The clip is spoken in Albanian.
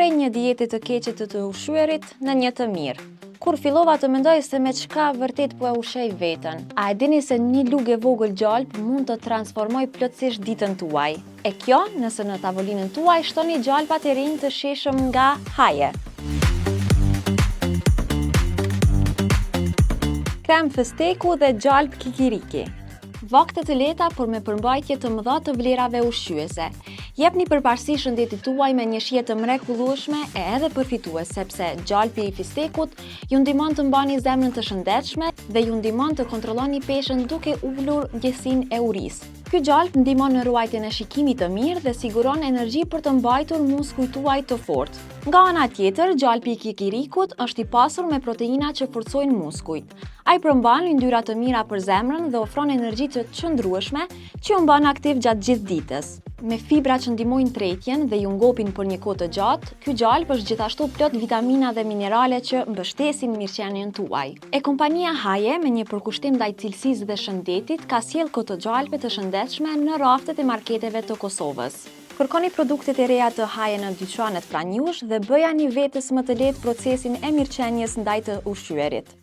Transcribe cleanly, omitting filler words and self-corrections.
prej një dieti të keqe të ushqyerit në një të mirë. Kur fillova të mendoj se me çka vërtet po e ushqej veten, a e dini se një lugë e vogël gjalp mund të transformoj plotësisht ditën tuaj? E kjo, nëse në tavolinën tuaj shtoni gjalpat e rinj të sheshëm nga Haje. Krem festeku dhe gjalp kikiriki. Vakte të lehta por me përmbajtje të mëdha të vlerave ushqyese. Jepni përparësi shëndetit tuaj me një shije të mrekullueshme e edhe përfitues, sepse gjalpi i fistekut ju ndihmon të mbani zemrën të shëndetshme dhe ju ndihmon të kontrolloni peshën duke ulur ndjesinë e urisë. Ky gjalp ndihmon në ruajtjen e shikimit të mirë dhe siguron energji për të mbajtur muskujt tuaj të fortë. Nga ana tjetër, gjalpi i kikirikut është i pasur me proteina që forcojnë muskujt. Ai përmban yndyrra të mira për zemrën dhe ofron energji të qëndrueshme që ju mban aktiv gjatë gjithë ditës. Me fibra që ndihmojnë tretjen dhe ju ngopin për një kohë të gjatë, ky gjalp është gjithashtu plot vitamina dhe minerale që mbështesin mirëqenien tuaj. E kompania Haje, me një përkushtim ndaj cilësisë dhe shëndetit, ka sjellë këto gjalpe të shëndetshme në raftet e marketeve të Kosovës. Kërkoni produktet e reja të Haje në dyqanet pranë jush dhe bëjani vetes më të lehtë procesin e mirëqenies ndaj të ushqyerit.